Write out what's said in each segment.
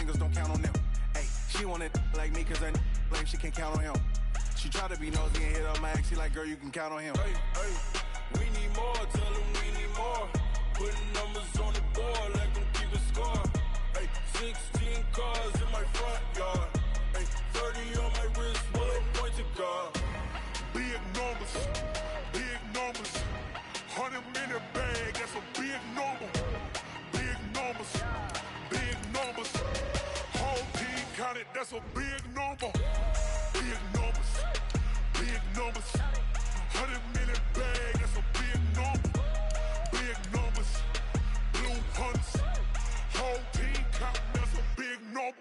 fingers, don't count on them. Hey, she want it like me cause her blame, she can't count on him. She try to be nosy and hit up my ex, she like, girl, you can count on him. Hey, we need more, tell them we need more. Putting numbers on the board, let them keep it score. Hey, 16 cars in my front yard. Hey, 30 on my wrist, one point to God. Big numbers, big numbers. 100-minute bag, that's a big number. Big numbers, big numbers. Whole team counted, that's a big number. Big numbers, big numbers. 100-minute bag, that's a big number. Big numbers, blue hunts. Whole team counting, that's a big number.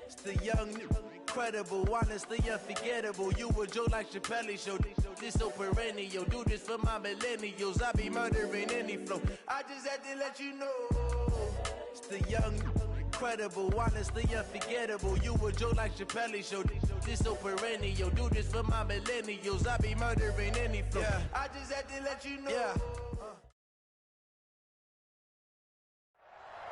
It's the young, incredible, honestly unforgettable. You a Joe like Chappelle show. This so perennial. Do this for my millennials. I be murdering any flow. I just had to let you know. It's the young, incredible, honestly unforgettable. You a Joe like Chappelle show. This so perennial. Do this for my millennials. I be murdering any flow. Yeah. I just had to let you know. Yeah.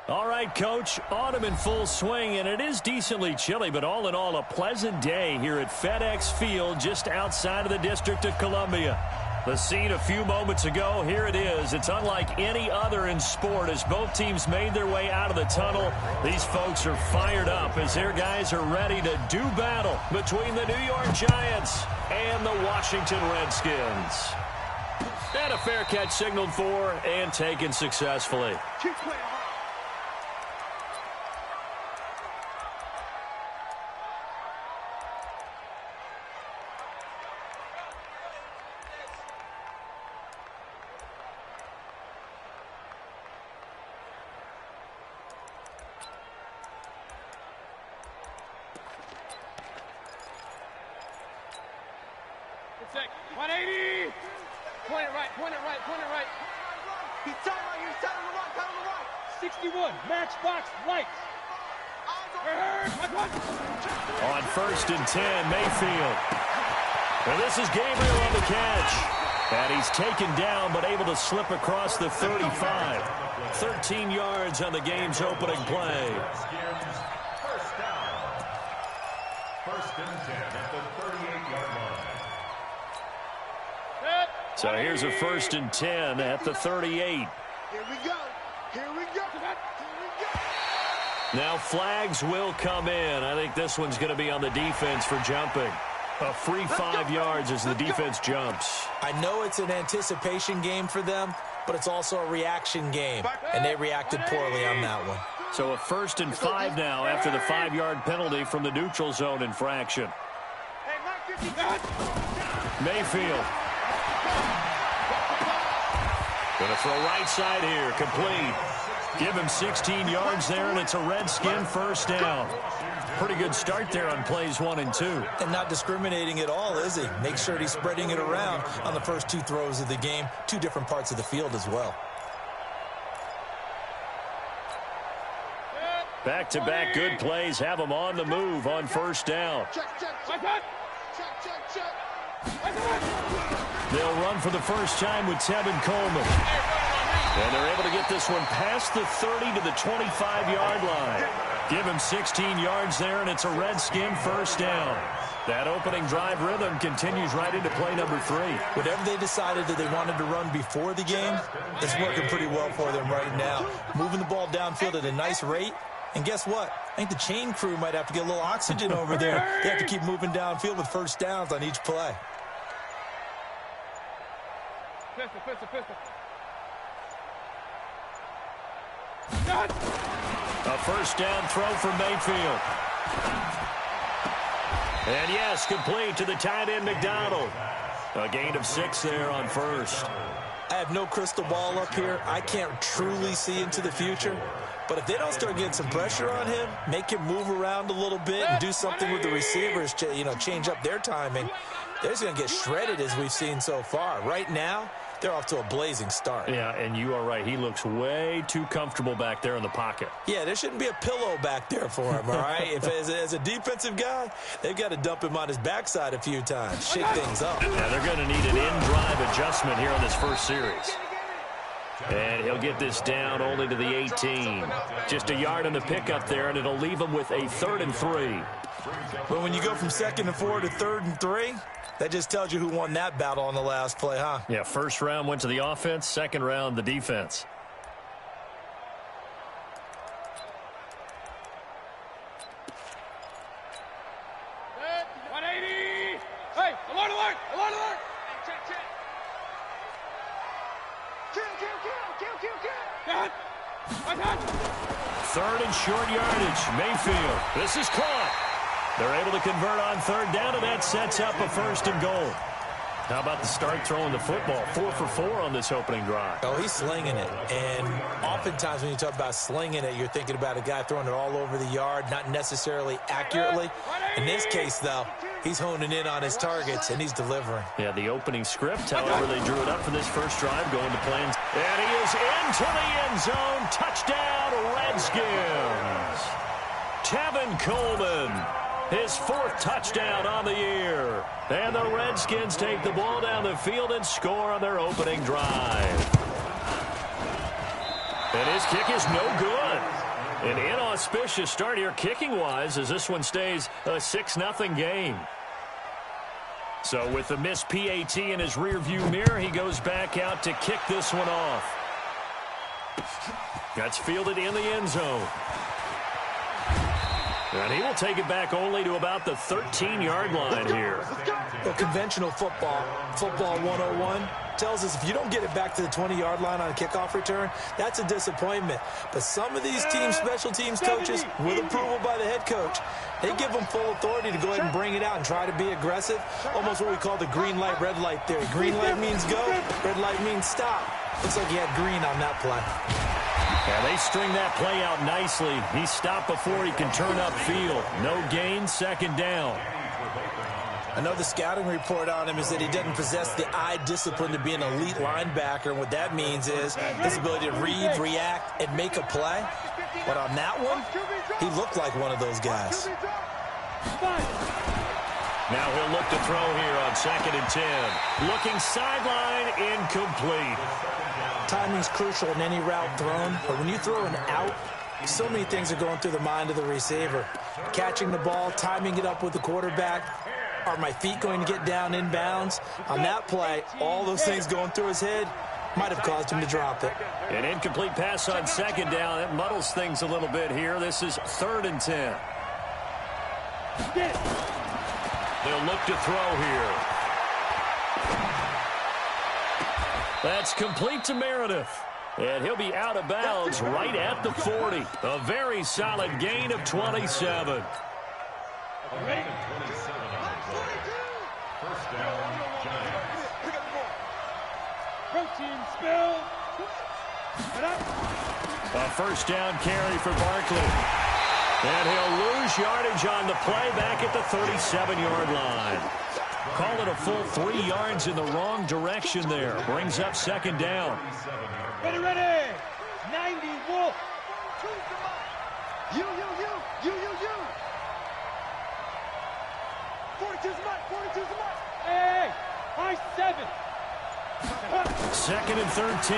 All right, Coach, autumn in full swing, and it is decently chilly, but all in all, a pleasant day here at FedEx Field just outside of the District of Columbia. The scene a few moments ago, here it is. It's unlike any other in sport as both teams made their way out of the tunnel. These folks are fired up as their guys are ready to do battle between the New York Giants and the Washington Redskins. And a fair catch signaled for and taken successfully. Check. 180. Point it right, point it right, point it right. He's telling right, he's telling the right, telling the right. 61, matchbox lights. On 1st and 10, Mayfield. Well, this is Gabriel on the catch. And he's taken down, but able to slip across the 35. 13 yards on the game's opening play. First down. 1st and 10 at the 38-yard line. So here's a 1st and 10 at the 38. Here we go. Here we go. Now flags will come in. I think this one's going to be on the defense for jumping. A free 5 yards as the defense jumps. I know it's an anticipation game for them, but it's also a reaction game, and they reacted poorly on that one. So a 1st and 5 now after the 5-yard penalty from the neutral zone infraction. Mayfield. Going to throw right side here, complete. Give him 16 yards there, and it's a Redskin first down. Pretty good start there on plays 1 and 2. And not discriminating at all, is he? Make sure he's spreading it around on the first 2 throws of the game, 2 different parts of the field as well. Back-to-back good plays have them on the move on 1st down. They'll run for the first time with Tevin Coleman. And they're able to get this one past the 30 to the 25-yard line. Give him 16 yards there, and it's a Redskin first down. That opening drive rhythm continues right into play number 3. Whatever they decided that they wanted to run before the game, it's working pretty well for them right now. Moving the ball downfield at a nice rate. And guess what? I think the chain crew might have to get a little oxygen over there. They have to keep moving downfield with first downs on each play. Pistol. A first down throw for Mayfield. And yes, complete to the tight end McDonald. A gain of 6 there on 1st. I have no crystal ball up here. I can't truly see into the future. But if they don't start getting some pressure on him, make him move around a little bit and do something with the receivers, change up their timing, they're just going to get shredded as we've seen so far. Right now, they're off to a blazing start. Yeah, and you are right. He looks way too comfortable back there in the pocket. Yeah, there shouldn't be a pillow back there for him, all right? If as a defensive guy, they've got to dump him on his backside a few times, shake things up. Yeah, they're going to need an in-drive adjustment here on this first series. And he'll get this down only to the 18. Just a yard on the pickup there, and it'll leave him with a 3rd and 3. But when you go from 2nd and 4 to 3rd and 3, that just tells you who won that battle on the last play, huh? Yeah, first round went to the offense, second round the defense. Hey, alert, alert, alert, alert! Check, check. Kill. 3rd and short yardage. Mayfield. This is caught. They're able to convert on 3rd down, and that sets up a 1st and goal. How about the start throwing the football? 4 for 4 on this opening drive. Oh, he's slinging it. And oftentimes when you talk about slinging it, you're thinking about a guy throwing it all over the yard, not necessarily accurately. In this case, though, he's honing in on his targets, and he's delivering. Yeah, the opening script, however, they drew it up for this first drive, going to plans. And he is into the end zone. Touchdown, Redskins. Tevin Coleman, his 4th touchdown on the year. And the Redskins take the ball down the field and score on their opening drive. And his kick is no good. An inauspicious start here kicking-wise as this one stays a 6-0 game. So with the missed PAT in his rearview mirror, he goes back out to kick this one off. That's fielded in the end zone. And he will take it back only to about the 13-yard line here. Well, conventional football 101, tells us if you don't get it back to the 20-yard line on a kickoff return, that's a disappointment. But some of these teams, special teams coaches, with approval by the head coach, they give them full authority to go ahead and bring it out and try to be aggressive, almost what we call the green light, red light theory. Green light means go, red light means stop. Looks like he had green on that play. Yeah, they string that play out nicely. He stopped before he can turn upfield. No gain, 2nd down. Another scouting report on him is that he doesn't possess the eye discipline to be an elite linebacker. And what that means is his ability to read, react, and make a play. But on that one, he looked like one of those guys. Now he'll look to throw here on 2nd and 10. Looking sideline, incomplete. Timing's crucial in any route thrown, but when you throw an out, so many things are going through the mind of the receiver. Catching the ball, timing it up with the quarterback. Are my feet going to get down in bounds? On that play, all those things going through his head might have caused him to drop it. An incomplete pass on 2nd down. It muddles things a little bit here. This is 3rd and 10. They'll look to throw here. That's complete to Meredith. And he'll be out of bounds right at the 40. A very solid gain of 27. First down, Giants. Protein spill. A first down carry for Barkley. And he'll lose yardage on the play back at the 37-yard line. Call it a full 3 yards in the wrong direction there. Brings up 2nd down. Ready, 90 Wolf. You. 42's the mark. Hey, high 7. 2nd and 13.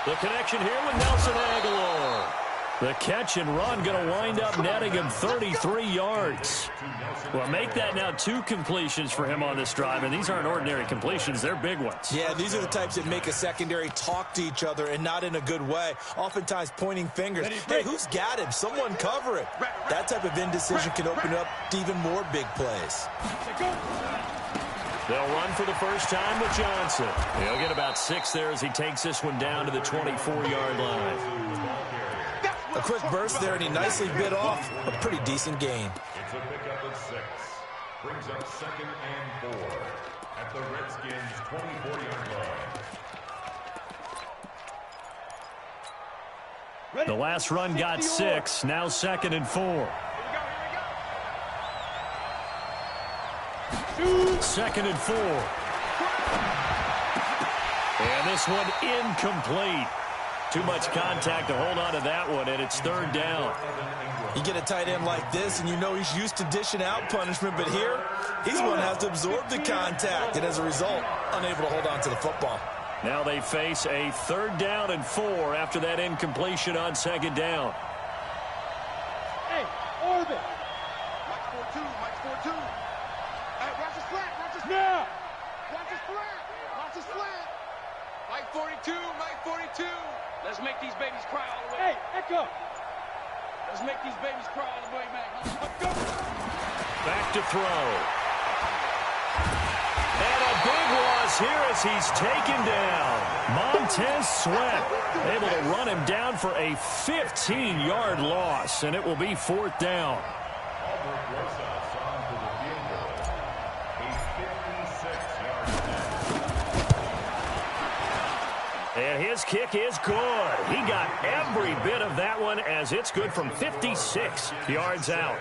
The connection here with Nelson Aguilar. The catch and run going to wind up netting him 33 yards. Well, make that now 2 completions for him on this drive, and these aren't ordinary completions. They're big ones. Yeah, these are the types that make a secondary talk to each other and not in a good way, oftentimes pointing fingers. Hey, who's got him? Someone cover it. That type of indecision can open up to even more big plays. They'll run for the first time with Johnson. He'll get about 6 there as he takes this one down to the 24-yard line. A quick burst there, and he nicely bit off a pretty decent gain. It's a pickup of 6. Brings up 2nd and 4 at the Redskins' 24-yard line. The last run got 6. Now 2nd and 4. 2nd and 4. And this one incomplete. Too much contact to hold on to that one, and it's 3rd down. You get a tight end like this, and you know he's used to dishing out punishment, but here, he's one that has to absorb the contact, and as a result, unable to hold on to the football. Now they face a 3rd down and 4 after that incompletion on 2nd down. Hey, orbit. Mike 4-2, Mike 4-2. Hey, watch his flat, watch his flat. Watch his flat, watch his flat. Mike 42, Mike 42. Let's make these babies cry all the way. Hey, Echo. Let's make these babies cry all the way, man. Let's go. Back to throw. And a big loss here as he's taken down. Montez Sweat able to run him down for a 15-yard loss, and it will be 4th down. And his kick is good. He got every bit of that one as it's good from 56 yards out.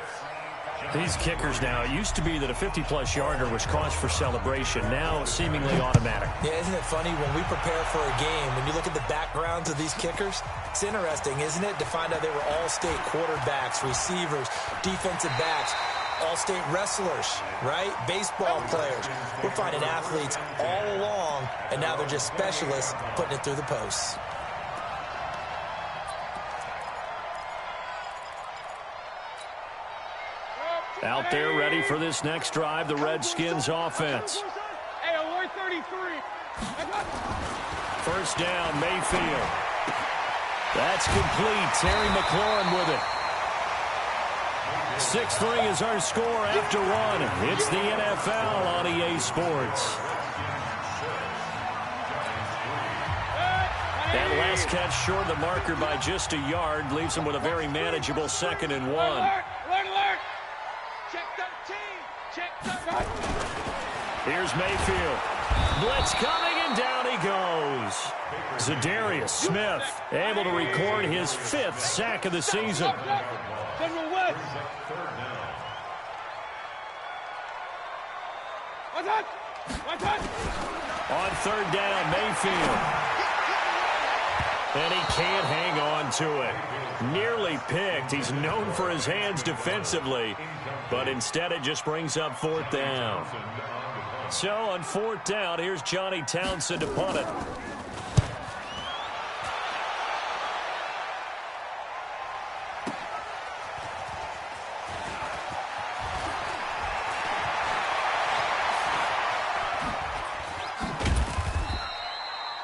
These kickers now, it used to be that a 50-plus yarder was cause for celebration. Now seemingly automatic. Yeah, isn't it funny when we prepare for a game, when you look at the backgrounds of these kickers, it's interesting, isn't it, to find out they were all-state quarterbacks, receivers, defensive backs, all-state wrestlers, right? Baseball players. We're finding athletes all along, and now they're just specialists putting it through the posts. Out there ready for this next drive, the Redskins offense. Hey, alert 33. 1st down, Mayfield. That's complete. Terry McLaurin with it. 6-3 is our score after 1. It's the NFL on EA Sports. That last catch short of the marker by just a yard leaves him with a very manageable 2nd and 1. Alert, alert. Check 13. Check 13. Here's Mayfield. Blitz coming, and down he goes. Za'Darius Smith able to record his 5th sack of the season. General West. What's that? On 3rd down, Mayfield. And he can't hang on to it. Nearly picked. He's known for his hands defensively, but instead it just brings up 4th down. So on 4th down, here's Johnny Townsend to punt it.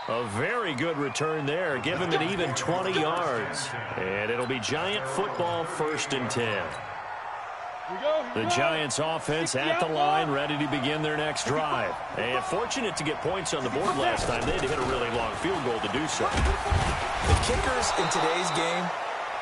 A very good return there, giving him an even 20 yards. And it'll be Giant football, 1st and 10. The Giants offense at the line, ready to begin their next drive. And fortunate to get points on the board last time. They had to hit a really long field goal to do so. The kickers in today's game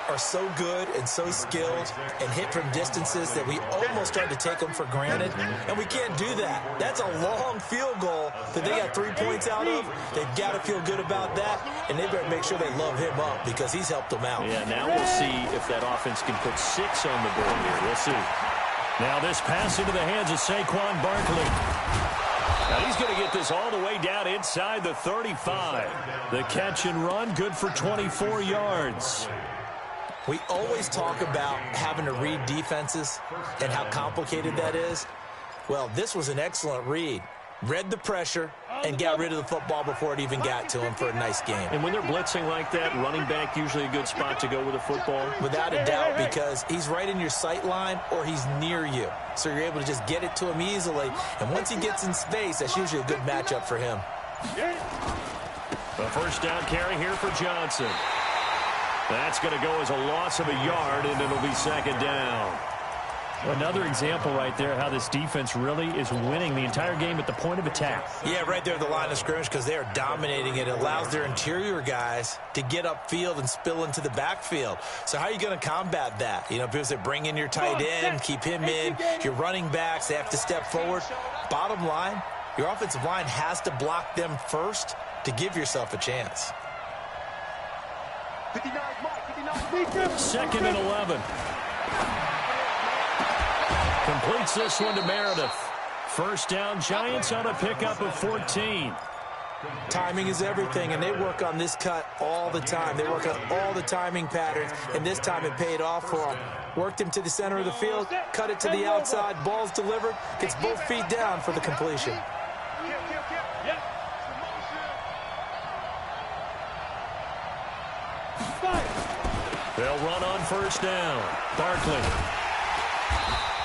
are so good and so skilled and hit from distances that we almost start to take them for granted, and we can't do that. That's a long field goal that they got 3 points out of. They've got to feel good about that, and they better make sure they love him up because he's helped them out. Yeah, now we'll see if that offense can put 6 on the board here. We'll see. Now this pass into the hands of Saquon Barkley. Now he's going to get this all the way down inside the 35. The catch and run, good for 24 yards. We always talk about having to read defenses and how complicated that is. Well, this was an excellent read. Read the pressure and got rid of the football before it even got to him for a nice game. And when they're blitzing like that, running back usually a good spot to go with a football? Without a doubt, because he's right in your sight line or he's near you. So you're able to just get it to him easily. And once he gets in space, that's usually a good matchup for him. The 1st down carry here for Johnson. That's going to go as a loss of a yard, and it'll be 2nd down. Another example right there how this defense really is winning the entire game at the point of attack. Yeah, right there at the line of scrimmage because they are dominating it. It allows their interior guys to get upfield and spill into the backfield. So how are you going to combat that? You know, people say bring in your tight end, keep him in. Your running backs, they have to step forward. Bottom line, your offensive line has to block them first to give yourself a chance. 2nd and 11. Completes this one to Meredith. First down, Giants on a pickup of 14. Timing is everything, and they work on this cut all the time. They work on all the timing patterns, and this time it paid off for them. Worked him to the center of the field, cut it to the outside, ball's delivered, gets both feet down for the completion. They'll run on first down. Barkley.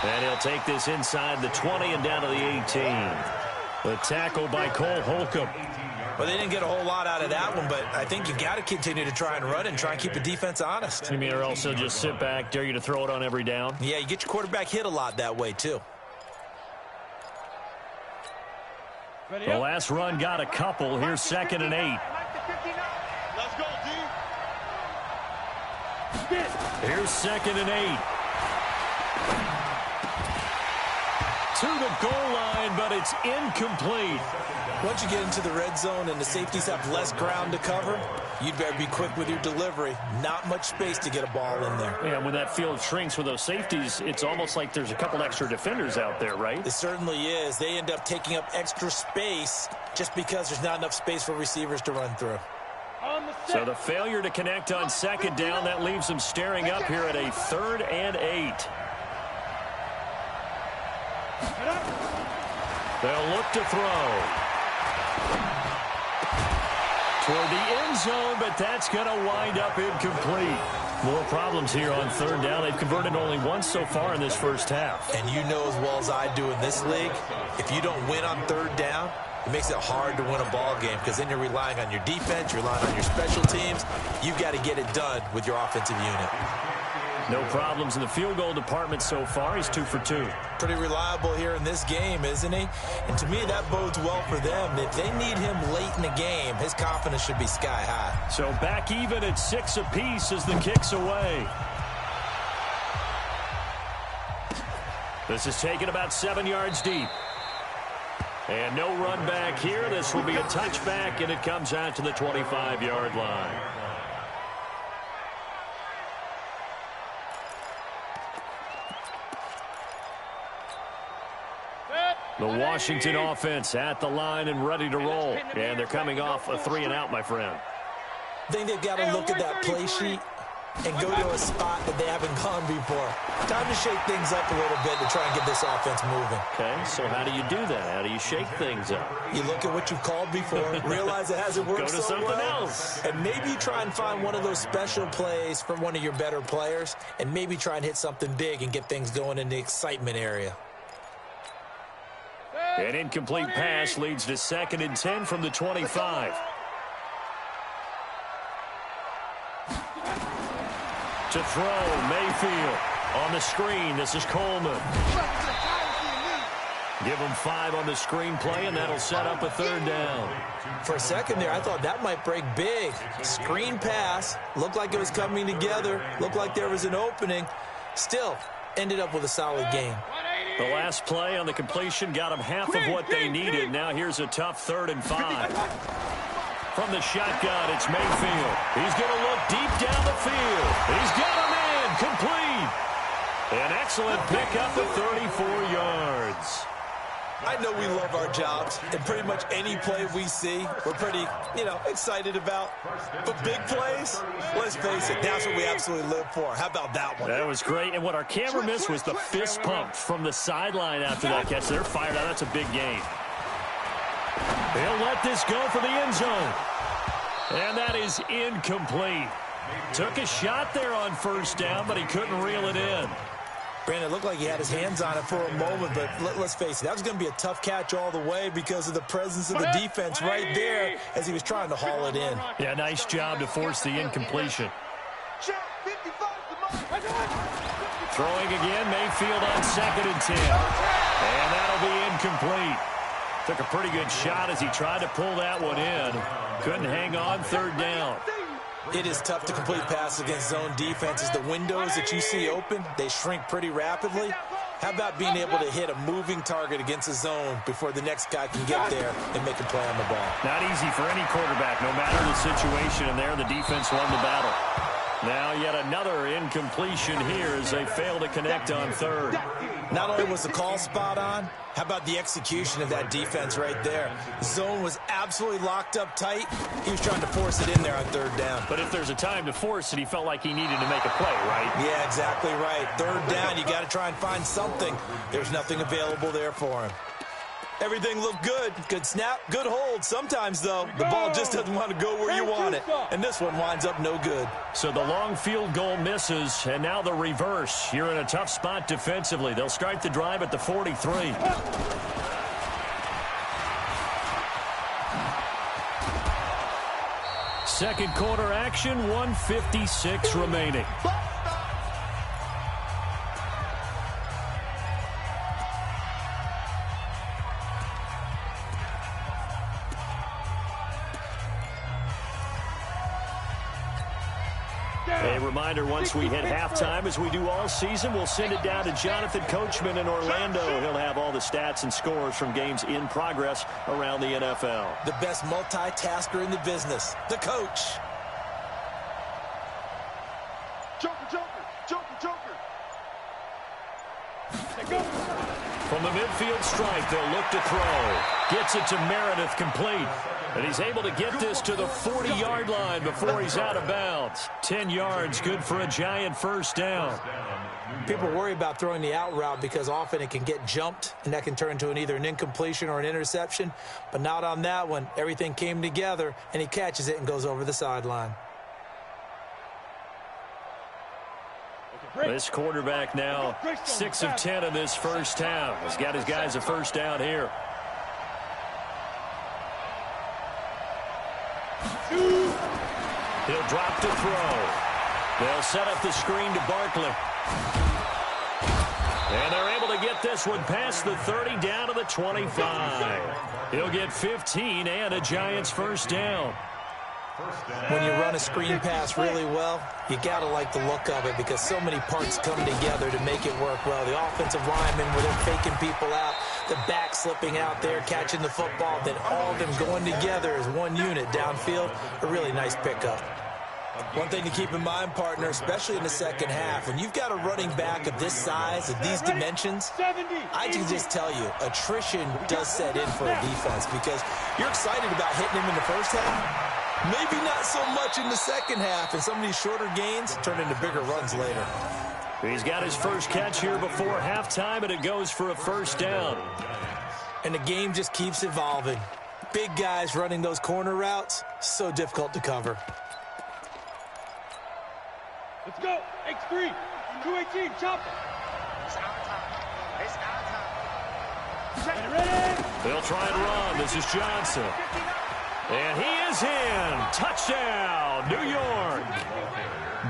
And he'll take this inside the 20 and down to the 18. The tackle by Cole Holcomb. Well, they didn't get a whole lot out of that one, but I think you got to continue to try and run and try and keep the defense honest. You mean or also just sit back, dare you to throw it on every down? Yeah, you get your quarterback hit a lot that way, too. The last run got a couple. Here's 2nd and 8. Let's go, D. Here's 2nd and 8. To the goal line, but it's incomplete. Once you get into the red zone and the safeties have less ground to cover, you'd better be quick with your delivery. Not much space to get a ball in there. Yeah, when that field shrinks with those safeties, it's almost like there's a couple extra defenders out there, right? It certainly is. They end up taking up extra space just because there's not enough space for receivers to run through. So the failure to connect on 2nd down, that leaves them staring up here at a 3rd and 8. They'll look to throw. Toward the end zone, but that's going to wind up incomplete. More problems here on 3rd down. They've converted only once so far in this first half. And you know as well as I do in this league, if you don't win on 3rd down, it makes it hard to win a ball game because then you're relying on your defense, you're relying on your special teams. You've got to get it done with your offensive unit. No problems in the field goal department so far. He's 2 for 2. Pretty reliable here in this game, isn't he? And to me, that bodes well for them. If they need him late in the game, his confidence should be sky high. So back even at 6 apiece as the kick's away. This is taken about 7 yards deep. And no run back here. This will be a touchback, and it comes out to the 25-yard line. The Washington offense at the line and ready to roll. And they're coming off a 3-and-out, my friend. I think they've got to look at that play sheet and go to a spot that they haven't gone before. Time to shake things up a little bit to try and get this offense moving. Okay, so how do you do that? How do you shake things up? You look at what you've called before, realize it hasn't worked so so something well, else. and maybe you try and find one of those special plays from one of your better players, and maybe try and hit something big and get things going in the excitement area. An incomplete pass leads to 2nd and 10 from the 25. To throw, Mayfield on the screen. This is Coleman. Give him 5 on the screen play, and that'll set up a 3rd down. For a second there, I thought that might break big. Screen pass, looked like it was coming together, looked like there was an opening. Still, ended up with a solid game. The last play on the completion got them half of what they needed. Now here's a tough 3rd and 5. From the shotgun, it's Mayfield. He's going to look deep down the field. He's got a man complete. An excellent pickup of 34 yards. I know we love our jobs, and pretty much any play we see, we're pretty, excited about. But big plays, let's face it, that's what we absolutely live for. How about that one? That was great, and what our camera missed was the fist pump from the sideline after that catch. They're fired out. That's a big gain. They'll let this go for the end zone. And that is incomplete. Took a shot there on 1st down, but he couldn't reel it in. Brandon, it looked like he had his hands on it for a moment, but let's face it, that was going to be a tough catch all the way because of the presence of the defense right there as he was trying to haul it in. Yeah, nice job to force the incompletion. Throwing again, Mayfield on 2nd and 10. And that'll be incomplete. Took a pretty good shot as he tried to pull that one in. Couldn't hang on 3rd down. It is tough to complete passes against zone defenses. The windows that you see open, they shrink pretty rapidly. How about being able to hit a moving target against a zone before the next guy can get there and make a play on the ball? Not easy for any quarterback, no matter the situation, and there the defense won the battle. Now yet another incompletion here as they fail to connect on third. Not only was the call spot on, how about the execution of that defense right there? The zone was absolutely locked up tight. He was trying to force it in there on third down. But if there's a time to force it, he felt like he needed to make a play, right? Yeah, exactly right. Third down, you got to try and find something. There's nothing available there for him. Everything looked good. Good snap, good hold. Sometimes, though, the ball just doesn't want to go where you want it. And this one winds up no good. So the long field goal misses, and now the reverse. You're in a tough spot defensively. They'll start the drive at the 43. Second quarter action, 1:56 remaining. A reminder, once we hit halftime, as we do all season, we'll send it down to Jonathan Coachman in Orlando. He'll have all the stats and scores from games in progress around the NFL. The best multitasker in the business, the coach. Joker, Joker, Joker, Joker. From the midfield stripe, they'll look to throw. Gets it to Meredith, complete. And he's able to get this to the 40-yard line before he's out of bounds. 10 yards, good for a Giant first down. People worry about throwing the out route because often it can get jumped, and that can turn into either an incompletion or an interception. But not on that one. Everything came together, and he catches it and goes over the sideline. This quarterback now 6 of 10 in this first half. He's got his guys a first down here. He'll drop to throw. They'll set up the screen to Barkley. And they're able to get this one past the 30 down to the 25. He'll get 15 and a Giants first down. When you run a screen pass really well, you got to like the look of it because so many parts come together to make it work well. The offensive linemen, where they're faking people out, the back slipping out there, catching the football, then all of them going together as one unit downfield, a really nice pickup. One thing to keep in mind, partner, especially in the second half, when you've got a running back of this size, of these dimensions, I can just tell you, attrition does set in for a defense because you're excited about hitting him in the first half. Maybe not so much in the second half, and some of these shorter gains turn into bigger runs later. He's got his first catch here before halftime, and it goes for a first down. And the game just keeps evolving. Big guys running those corner routes, so difficult to cover. Let's go. X3. 218. Chop it. It's our time. It's our time. Ready? They'll try and run. This is Johnson. And he is in. Touchdown, New York.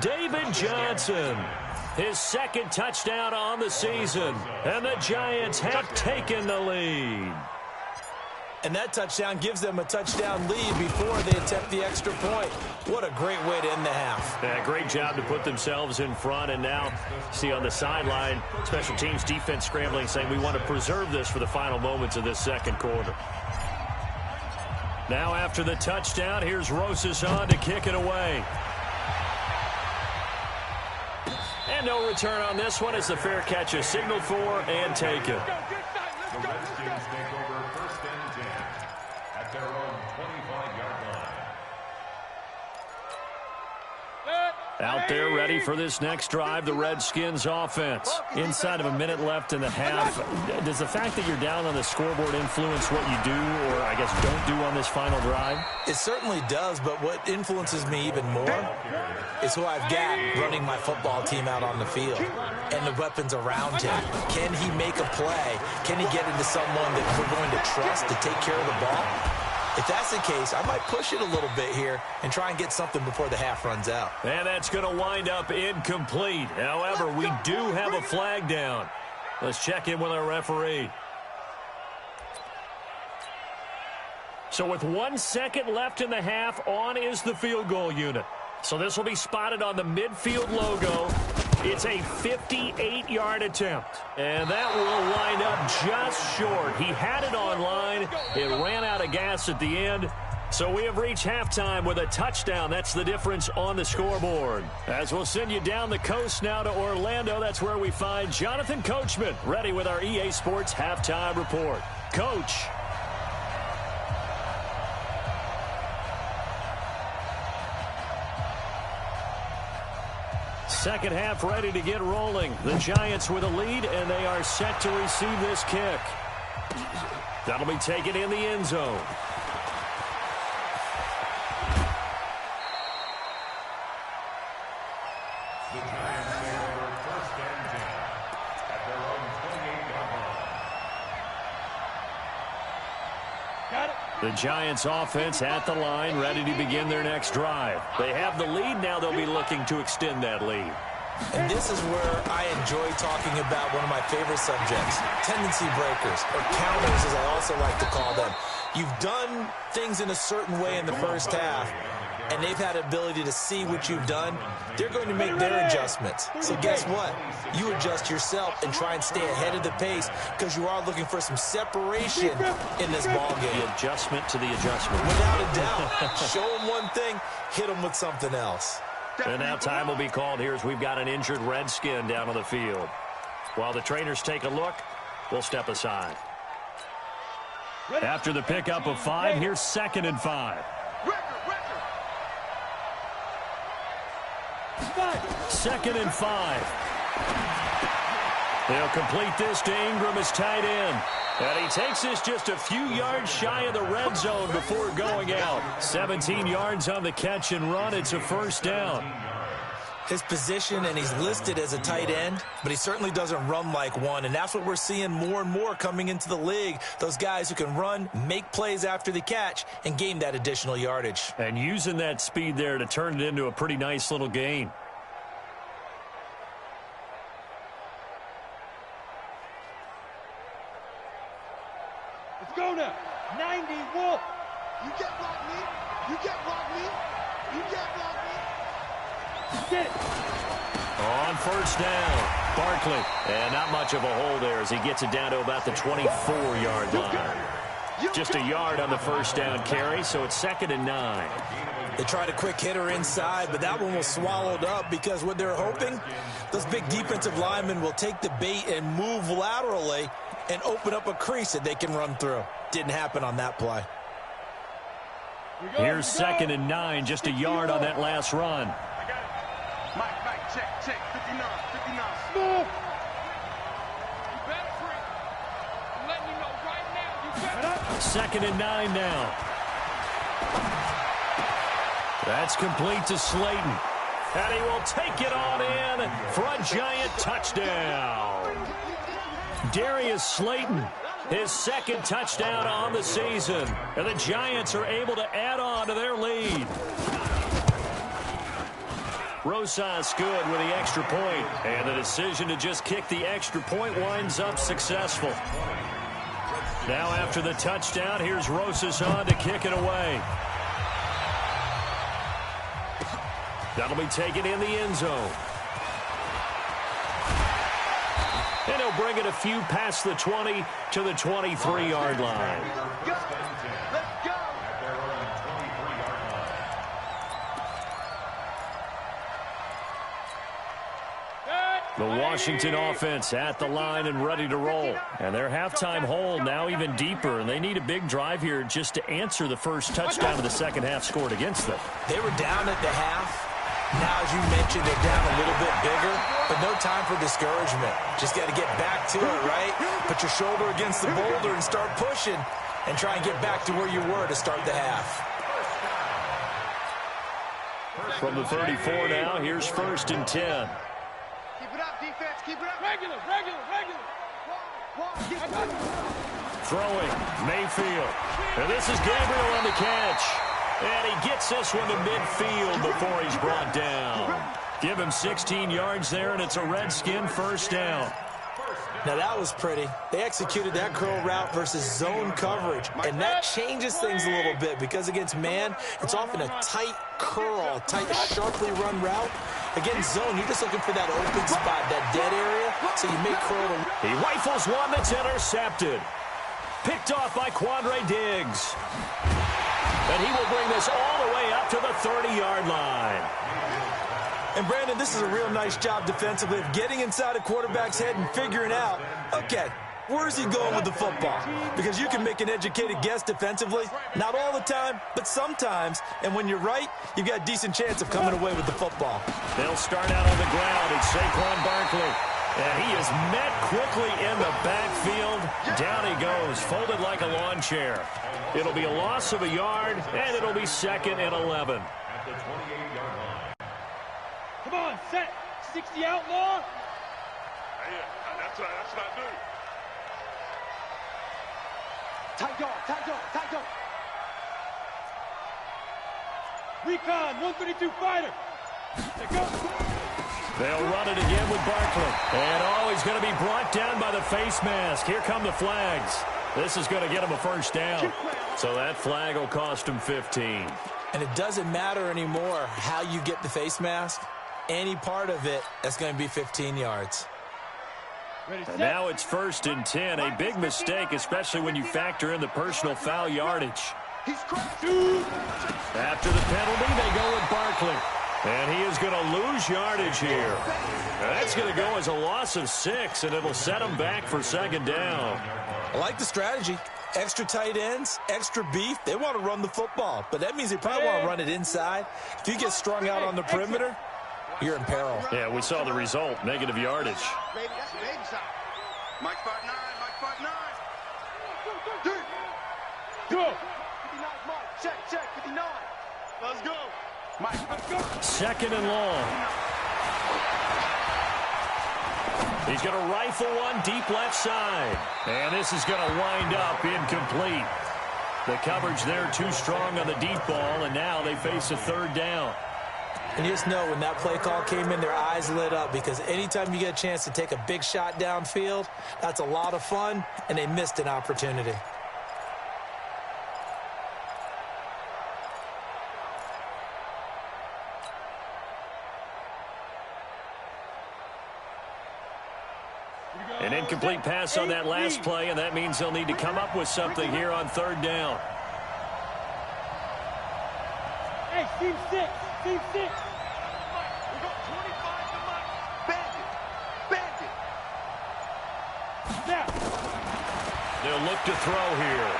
David Johnson, his second touchdown on the season. And the Giants have taken the lead. And that touchdown gives them a touchdown lead before they attempt the extra point. What a great way to end the half. Yeah, great job to put themselves in front. And now, see on the sideline, special teams defense scrambling, saying we want to preserve this for the final moments of this second quarter. Now after the touchdown, here's Rosas on to kick it away. And no return on this one as the fair catch is signaled for and taken. The Redskins take over first and 10 at their own 25-yard line. Out there ready for this next drive, the Redskins offense. Inside of a minute left in the half. Does the fact that you're down on the scoreboard influence what you do or, I guess, don't do on this final drive? It certainly does, but what influences me even more is who I've got running my football team out on the field and the weapons around him. Can he make a play? Can he get into someone that we're going to trust to take care of the ball? If that's the case, I might push it a little bit here and try and get something before the half runs out. And that's going to wind up incomplete. However, we do have a flag down. Let's check in with our referee. So with 1 second left in the half, on is the field goal unit. So this will be spotted on the midfield logo. It's a 58-yard attempt. And that will wind up just short. He had it on line. It ran out of gas at the end. So we have reached halftime with a touchdown. That's the difference on the scoreboard. As we'll send you down the coast now to Orlando, that's where we find Jonathan Coachman, ready with our EA Sports halftime report. Coach. Second half ready to get rolling. The Giants with a lead, and they are set to receive this kick. That'll be taken in the end zone. The Giants score first and 10 at their own 28-yard line. Got it. The Giants offense at the line, ready to begin their next drive. They have the lead. Now they'll be looking to extend that lead. And this is where I enjoy talking about one of my favorite subjects, tendency breakers, or counters as I also like to call them. You've done things in a certain way in the first half, and they've had ability to see what you've done. They're going to make their adjustments. So guess what? You adjust yourself and try and stay ahead of the pace because you are looking for some separation in this ball game. The adjustment to the adjustment. Without a doubt. Show them one thing, hit them with something else. And now time will be called here as we've got an injured Redskin down on the field. While the trainers take a look, we'll step aside. After the pickup of 5, here's 2nd and 5. 2nd and 5. They'll complete this to Ingram as tight end. And he takes this just a few yards shy of the red zone before going out. 17 yards on the catch and run. It's a first down. His position, and he's listed as a tight end, but he certainly doesn't run like one, and that's what we're seeing more and more coming into the league. Those guys who can run, make plays after the catch, and gain that additional yardage. And using that speed there to turn it into a pretty nice little gain. Let's go now. 90 Wolf. You get block me. You get block me. You get block me. Get it. On first down, Barkley. And not much of a hole there as he gets it down to about the 24-yard line. Just a yard on the first down carry, so it's 2nd and 9. They tried a quick hitter inside, but that one was swallowed up because what they're hoping, those big defensive linemen will take the bait and move laterally and open up a crease that they can run through. Didn't happen on that play. Here's 2nd and 9, just a yard on that last run. Mike, check, 59. Move. You better free. I'm letting you know right now, you better. 2nd and 9 now. That's complete to Slayton. And he will take it on in for a Giant touchdown. Darius Slayton, his 2nd touchdown on the season. And the Giants are able to add on to their lead. Rosas good with the extra point, and the decision to just kick the extra point winds up successful. Now after the touchdown, here's Rosas on to kick it away. That'll be taken in the end zone. And he'll bring it a few past the 20 to the 23-yard line. The Washington offense at the line and ready to roll. And their halftime hole now even deeper, and they need a big drive here just to answer the first touchdown of the second half scored against them. They were down at the half. Now, as you mentioned, they're down a little bit bigger, but no time for discouragement. Just got to get back to it, right? Put your shoulder against the boulder and start pushing and try and get back to where you were to start the half. From the 34 now, here's 1st and 10. Keep it up, defense. Keep it up. Regular. Throwing, Mayfield. And this is Gabriel on the catch. And he gets this one to midfield before he's brought down. Give him 16 yards there, and it's a Redskin first down. Now, that was pretty. They executed that curl route versus zone coverage, and that changes things a little bit because against man, it's often a tight curl, tight, sharply run route. Against zone, you're just looking for that open spot, that dead area, so you make curl. He rifles one that's intercepted. Picked off by Quandre Diggs. And he will bring this all the way up to the 30-yard line. And, Brandon, this is a real nice job defensively of getting inside a quarterback's head and figuring out, okay, where's he going with the football? Because you can make an educated guess defensively. Not all the time, but sometimes. And when you're right, you've got a decent chance of coming away with the football. They'll start out on the ground. It's Saquon Barkley. And he is met quickly in the backfield. Down he goes, folded like a lawn chair. It'll be a loss of a yard, and it'll be 2nd and 11. At the 28-yard line. Come on, set. 60 outlaw. Yeah, that's what I do. Tight dog. Recon, 132 fighter. There goes. They'll run it again with Barkley. And, he's going to be brought down by the face mask. Here come the flags. This is going to get him a first down. So that flag will cost him 15. And it doesn't matter anymore how you get the face mask. Any part of it, that's going to be 15 yards. And now it's 1st and 10. A big mistake, especially when you factor in the personal foul yardage. After the penalty, they go with Barkley. And he is going to lose yardage here. That's going to go as a loss of 6, and it'll set him back for 2nd down. I like the strategy. Extra tight ends, extra beef. They want to run the football, but that means they probably want to run it inside. If you get strung out on the perimeter, you're in peril. Yeah, we saw the result, negative yardage. Baby, that's a baby side. Mike 5'9", Mike 5'9". Go. 59, Mike. Check, 59. Let's go. Mike, let's go. 2nd and long. He's going to rifle one deep left side. And this is going to wind up incomplete. The coverage there too strong on the deep ball, and now they face a 3rd down. And you just know when that play call came in, their eyes lit up, because anytime you get a chance to take a big shot downfield, that's a lot of fun, and they missed an opportunity. An incomplete pass on that last play, and that means they'll need to come up with something here on 3rd down. Hey, team 6. We got 25 to Mike. Bandit. Now. They'll look to throw here.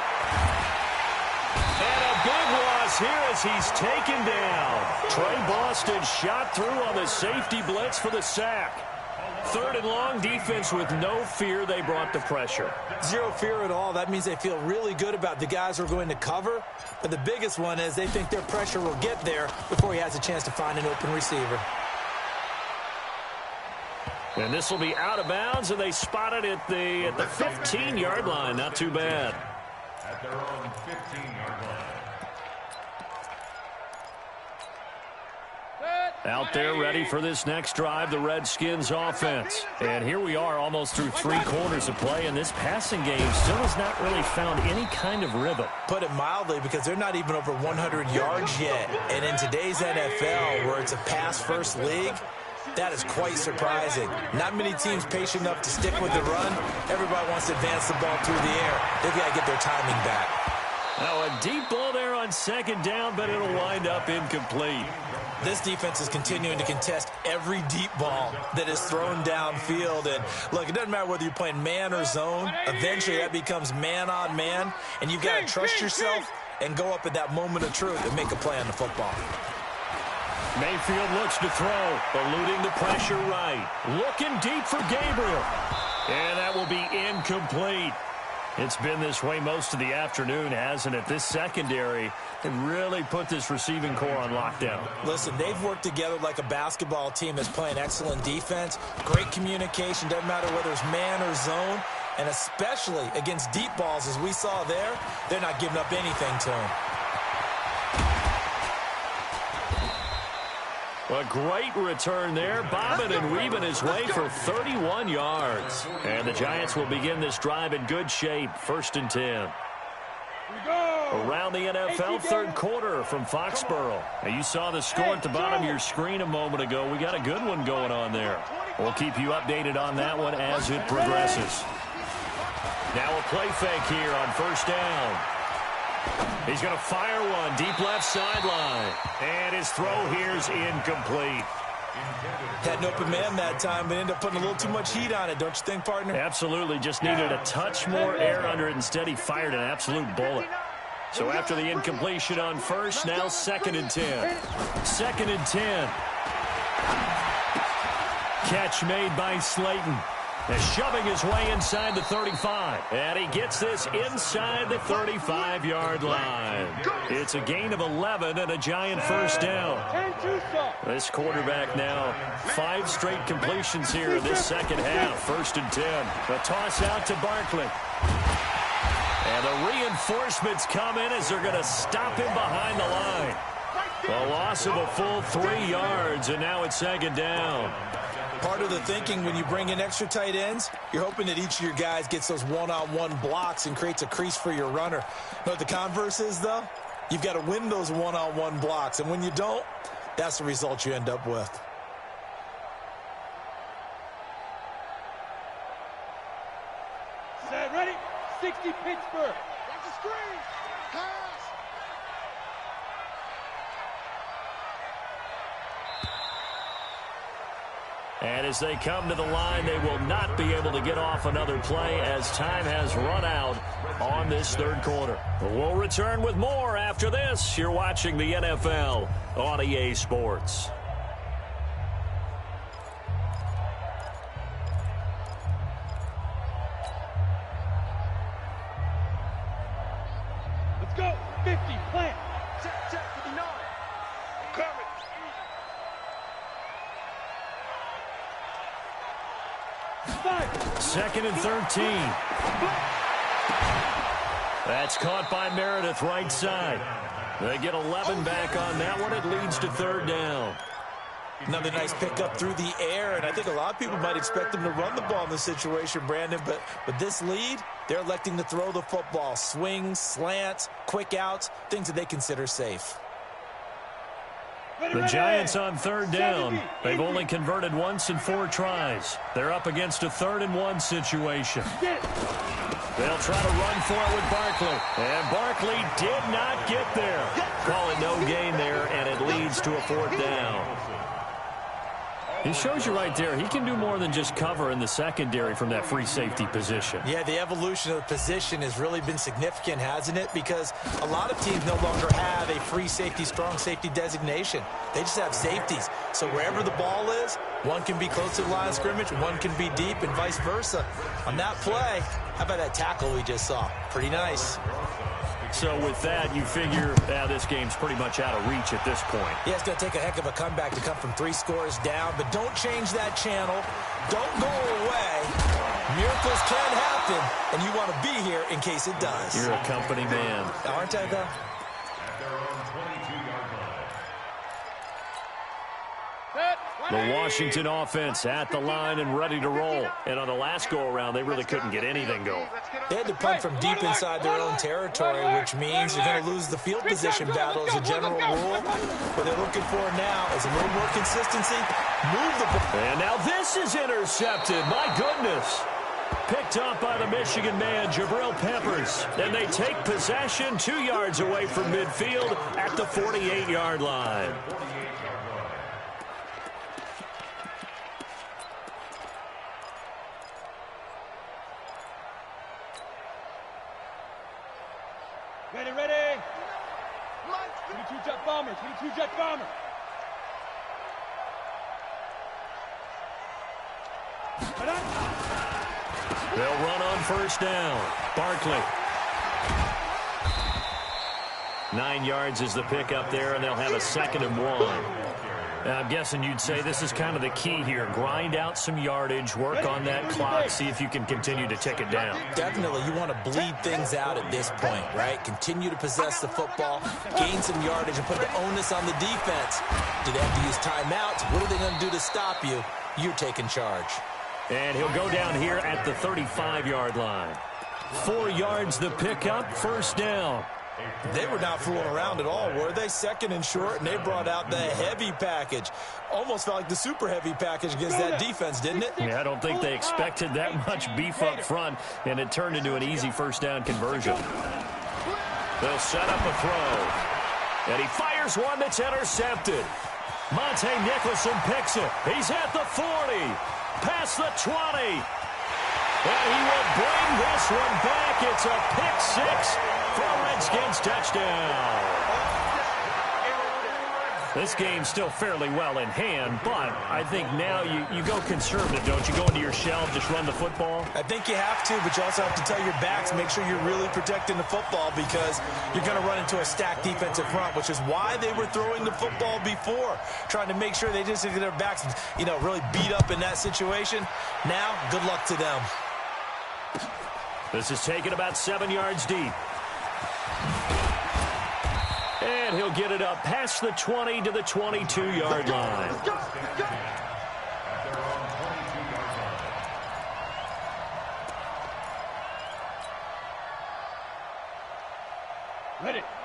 And a big loss here as he's taken down. Trey Boston shot through on the safety blitz for the sack. 3rd and long, defense with no fear. They brought the pressure. Zero fear at all. That means they feel really good about the guys who are going to cover. But the biggest one is they think their pressure will get there before he has a chance to find an open receiver. And this will be out of bounds, and they spot it at the 15-yard line. Not too bad. At their own 15-yard line. Out there ready for this next drive, the Redskins offense. And here we are almost through 3 quarters of play, and this passing game still has not really found any kind of rhythm. Put it mildly, because they're not even over 100 yards yet. And in today's NFL, where it's a pass-first league, that is quite surprising. Not many teams patient enough to stick with the run. Everybody wants to advance the ball through the air. They've got to get their timing back. Now a deep ball there on 2nd down, but it'll wind up incomplete. This defense is continuing to contest every deep ball that is thrown downfield. And, look, it doesn't matter whether you're playing man or zone. Eventually, that becomes man on man. And you've got to trust yourself and go up at that moment of truth and make a play on the football. Mayfield looks to throw, eluding the pressure right. Looking deep for Gabriel. And that will be incomplete. It's been this way most of the afternoon, hasn't it? This secondary can really put this receiving core on lockdown. Listen, they've worked together like a basketball team that's playing excellent defense. Great communication, doesn't matter whether it's man or zone. And especially against deep balls, as we saw there, they're not giving up anything to them. A great return there, bobbing and weaving his way for 31 yards. And the Giants will begin this drive in good shape, 1st and 10. Around the NFL, 3rd quarter from Foxborough. Now, you saw the score at the bottom of your screen a moment ago. We got a good one going on there. We'll keep you updated on that one as it progresses. Now a play fake here on 1st down. He's going to fire one deep left sideline. And his throw here's incomplete. Had an open man that time, but ended up putting a little too much heat on it, don't you think, partner? Absolutely. Just needed a touch more air under it. Instead, he fired an absolute bullet. So after the incompletion on first, now 2nd and 10. 2nd and 10. Catch made by Slayton. And shoving his way inside the 35. And he gets this inside the 35-yard line. It's a gain of 11 and a giant first down. This quarterback now 5 straight completions here in this second half. 1st and 10. The toss out to Barkley. And the reinforcements come in as they're going to stop him behind the line. A loss of a full 3 yards, and now it's 2nd down. Part of the thinking when you bring in extra tight ends, you're hoping that each of your guys gets those one-on-one blocks and creates a crease for your runner. You know what the converse is, though? You've got to win those one-on-one blocks, and when you don't, that's the result you end up with. Set, ready? 60 Pittsburgh. Watch the screen. Pass. And as they come to the line, they will not be able to get off another play as time has run out on this 3rd quarter. We'll return with more after this. You're watching the NFL on EA Sports. Let's go. 50, plant. Check, 59. Coming. Second and 13. That's caught by Meredith right side. They get 11 back on that one. It leads to 3rd down. Another nice pickup through the air, and I think a lot of people might expect them to run the ball in this situation, Brandon, but with this lead, they're electing to throw the football. Swings, slants, quick outs, things that they consider safe. The Giants on 3rd down. They've only converted once in 4 tries. They're up against a 3rd and 1 situation. They'll try to run for it with Barkley. And Barkley did not get there. Call it no gain there, and it leads to a 4th down. He shows you right there, he can do more than just cover in the secondary from that free safety position. Yeah, the evolution of the position has really been significant, hasn't it? Because a lot of teams no longer have a free safety, strong safety designation. They just have safeties. So wherever the ball is, one can be close to the line of scrimmage, one can be deep, and vice versa. On that play, how about that tackle we just saw? Pretty nice. So with that, you figure this game's pretty much out of reach at this point. Yeah, it's going to take a heck of a comeback to come from 3 scores down, but don't change that channel. Don't go away. Miracles can happen, and you want to be here in case it does. You're a company man. Aren't I, though? The Washington offense at the line and ready to roll. And on the last go-around, they really couldn't get anything going. They had to punt from deep inside their own territory, which means you're going to lose the field position battle as a general rule. What they're looking for now is a little more consistency. Move the ball. And now this is intercepted. My goodness. Picked up by the Michigan man, Jabril Peppers. And they take possession 2 yards away from midfield at the 48-yard line. Ready. 22 jet bomber, 22 jet bomber. They'll run on 1st down. Barkley. 9 yards is the pickup there, and they'll have a 2nd and 1. I'm guessing you'd say this is kind of the key here. Grind out some yardage, work on that clock, see if you can continue to tick it down. Definitely. You want to bleed things out at this point, right? Continue to possess the football, gain some yardage, and put the onus on the defense. Do they have to use timeouts? What are they going to do to stop you? You're taking charge. And he'll go down here at the 35-yard line. 4 yards the pickup, 1st down. They were not fooling around at all, were they? 2nd and short, and they brought out the heavy package. Almost felt like the super heavy package against that defense, didn't it? Yeah, I don't think they expected that much beef up front, and it turned into an easy 1st down conversion. They'll set up a throw. And he fires one that's intercepted. Monte Nicholson picks it. He's at the 40. Past the 20. And he will bring this one back. It's a pick six for a Redskins touchdown. This game's still fairly well in hand, but I think now you go conservative, don't you? Go into your shell, just run the football? I think you have to, but you also have to tell your backs, make sure you're really protecting the football because you're going to run into a stacked defensive front, which is why they were throwing the football before, trying to make sure they just get their backs, really beat up in that situation. Now, good luck to them. This is taken about 7 yards deep. And he'll get it up past the 20 to the 22-yard line.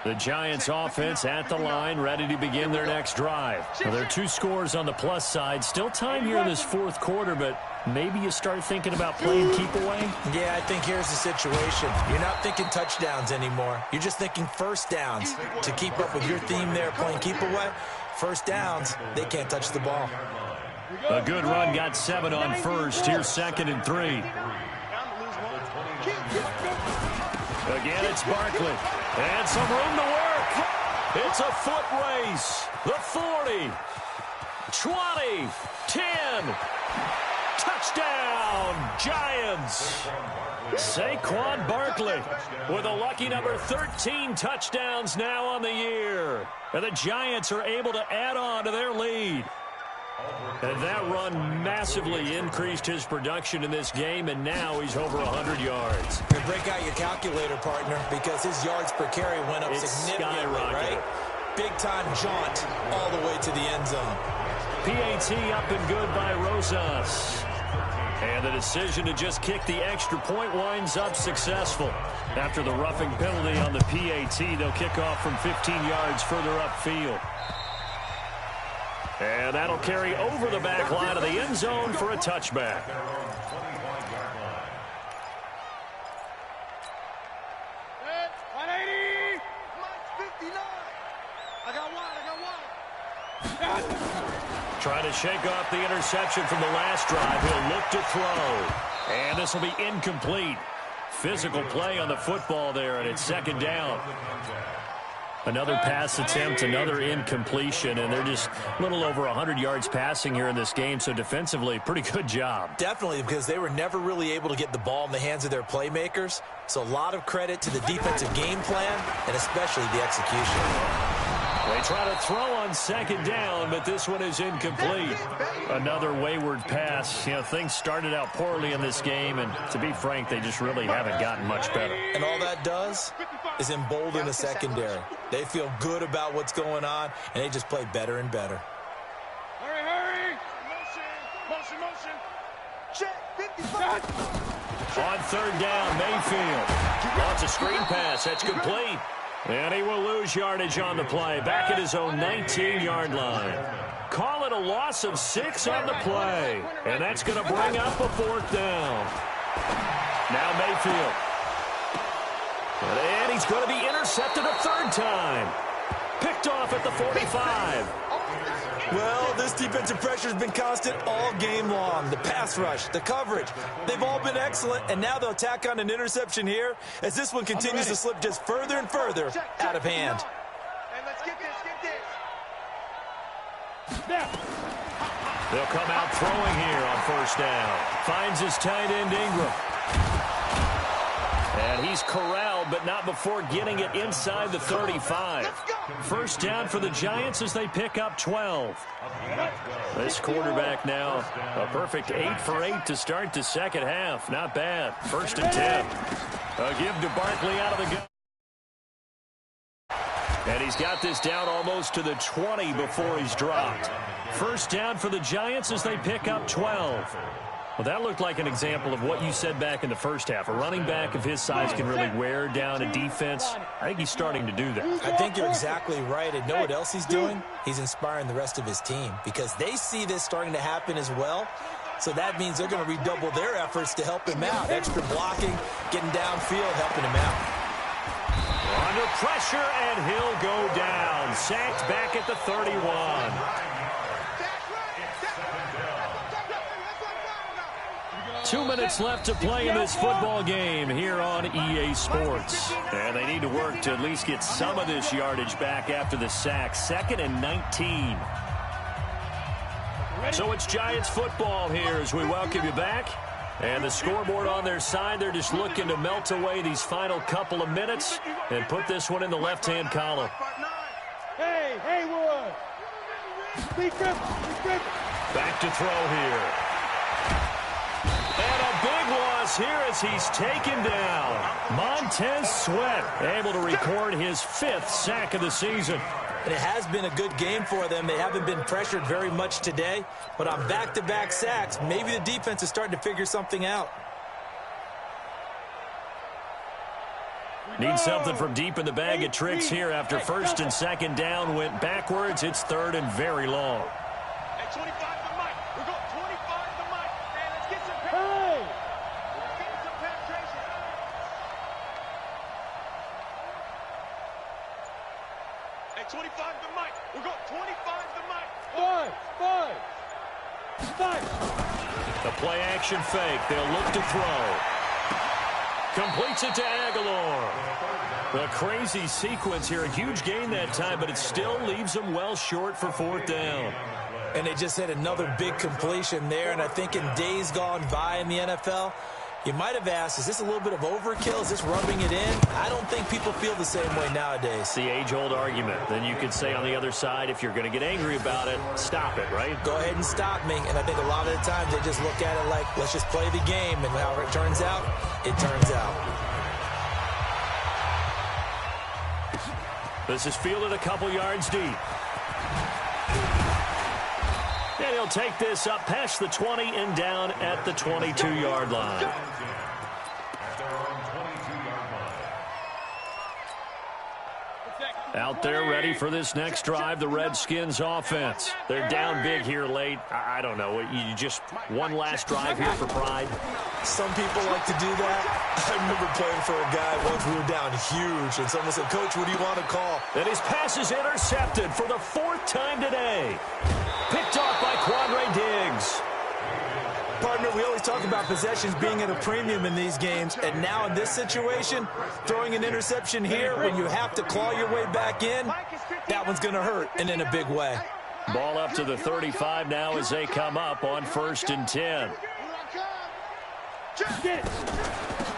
The Giants offense at the line, ready to begin their next drive. Well, there are 2 scores on the plus side. Still time here in this fourth quarter, but maybe you start thinking about playing keep away? Yeah, I think here's the situation. You're not thinking touchdowns anymore. You're just thinking first downs. To keep up with your theme there, playing keep away, first downs, they can't touch the ball. A good run got 7 on first. Here's 2nd and 3. Again, it's Barkley. And some room to work. It's a foot race. The 40, 20, 10. Touchdown, Giants. Saquon Barkley with a lucky number 13 touchdowns now on the year. And the Giants are able to add on to their lead. And that run massively increased his production in this game, and now he's over 100 yards. And break out your calculator, partner, because his yards per carry went up significantly, right? Big-time jaunt all the way to the end zone. PAT up and good by Rosas. And the decision to just kick the extra point winds up successful. After the roughing penalty on the PAT, they'll kick off from 15 yards further upfield. And that'll carry over the back line of the end zone for a touchback. Trying to shake off the interception from the last drive. He'll look to throw. And this will be incomplete. Physical play on the football there, and it's 2nd down. Another pass attempt, another incompletion, and they're just a little over 100 yards passing here in this game, so defensively, pretty good job. Definitely, because they were never really able to get the ball in the hands of their playmakers, so a lot of credit to the defensive game plan, and especially the execution. They try to throw on 2nd down, but this one is incomplete. Another wayward pass. Things started out poorly in this game, and to be frank, they just really haven't gotten much better. And all that does is embolden the secondary. They feel good about what's going on, and they just play better and better. Hurry, hurry! Motion, motion. Check, 55. On 3rd down, Mayfield. Lots of screen pass. That's complete. And he will lose yardage on the play. Back at his own 19-yard line. Call it a loss of 6 on the play. And that's going to bring up a 4th down. Now Mayfield. And he's going to be intercepted a 3rd time. Picked off at the 45. Well, this defensive pressure has been constant all game long. The pass rush, the coverage, they've all been excellent, and now they'll tack on an interception here as this one continues to slip just further and further out of hand. Hey, let's get this, They'll come out throwing here on 1st down. Finds his tight end Ingram. And he's corralled, but not before getting it inside the 35. 1st down for the Giants as they pick up 12. This quarterback now, a perfect 8 for 8 to start the 2nd half. Not bad. 1st and 10. A give to Barkley out of the gun. And he's got this down almost to the 20 before he's dropped. 1st down for the Giants as they pick up 12. Well, that looked like an example of what you said back in the 1st half. A running back of his size can really wear down a defense. I think he's starting to do that. I think you're exactly right. And know what else he's doing? He's inspiring the rest of his team because they see this starting to happen as well. So that means they're going to redouble their efforts to help him out. Extra blocking, getting downfield, helping him out. Under pressure, and he'll go down. Sacked back at the 31. 2 minutes left to play in this football game here on EA Sports. And they need to work to at least get some of this yardage back after the sack. 2nd and 19. So it's Giants football here as we welcome you back. And the scoreboard on their side, they're just looking to melt away these final couple of minutes and put this one in the left-hand column. Hey, Haywood! Back to throw here. And a big loss here as he's taken down. Montez Sweat able to record his 5th sack of the season. And it has been a good game for them. They haven't been pressured very much today, but on back-to-back sacks, maybe the defense is starting to figure something out. Need something from deep in the bag of tricks here after 1st and 2nd down went backwards. It's 3rd and very long. Hey, 25 to Mike. We got 25 to Mike. Hey, let's get some penetration. Hey, 25 to Mike. We got 25 to Mike. 5. The play action fake. They'll look to throw. Completes it to Aguilar. A crazy sequence here. A huge gain that time, but it still leaves them well short for 4th down. And they just had another big completion there, and I think in days gone by in the NFL, you might have asked, is this a little bit of overkill? Is this rubbing it in? I don't think people feel the same way nowadays. It's the age-old argument. Then you could say on the other side, if you're going to get angry about it, stop it, right? Go ahead and stop me. And I think a lot of the times they just look at it like, let's just play the game. And however it turns out, it turns out. This is fielded a couple yards deep. And he'll take this up past the 20 and down at the 22-yard line. Out there ready for this next drive, the Redskins offense. They're down big here late. I don't know. You just one last drive here for pride. Some people like to do that. I remember playing for a guy once we were down huge, and someone said, Coach, what do you want to call? And his pass is intercepted for the 4th time today. Picked off by Quandre Diggs. Partner, we always talk about possessions being at a premium in these games, and now in this situation, throwing an interception here when you have to claw your way back in, that one's going to hurt, and in a big way. Ball up to the 35 now as they come up on 1st and 10.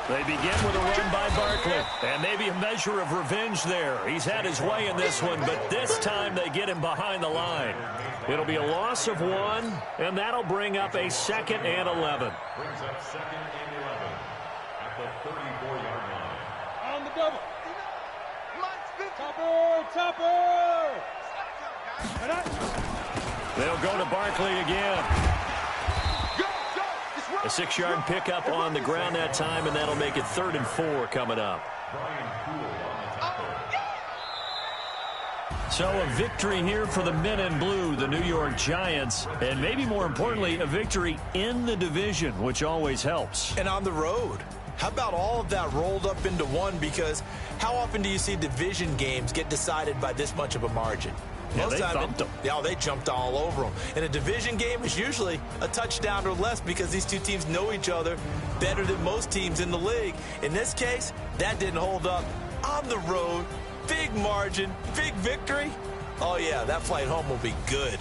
They begin with a run by Barkley, and maybe a measure of revenge there. He's had his way in this one, but this time they get him behind the line. It'll be a loss of 1, and that'll bring up a 2nd and 11. Brings up 2nd and 11 at the 34-yard line. On the double. Topper. They'll go to Barkley again. A 6-yard pickup on the ground that time, and that'll make it 3rd and 4 coming up. So a victory here for the men in blue, the New York Giants, and maybe more importantly, a victory in the division, which always helps. And on the road. How about all of that rolled up into one? Because how often do you see division games get decided by this much of a margin? Yeah, they thumped them. Yeah, they jumped all over them. And a division game is usually a touchdown or less because these two teams know each other better than most teams in the league. In this case, that didn't hold up. On the road, big margin, big victory. Oh, yeah, that flight home will be good.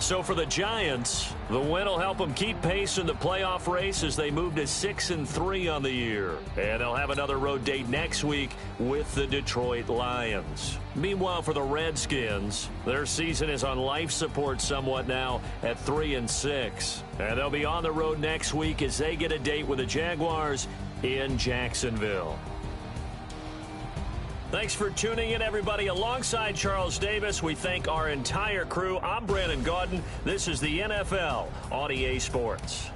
So for the Giants, the win will help them keep pace in the playoff race as they move to 6-3 on the year. And they'll have another road date next week with the Detroit Lions. Meanwhile, for the Redskins, their season is on life support somewhat now at 3-6. And they'll be on the road next week as they get a date with the Jaguars in Jacksonville. Thanks for tuning in, everybody. Alongside Charles Davis, we thank our entire crew. I'm Brandon Gaudin. This is the NFL on EA Sports.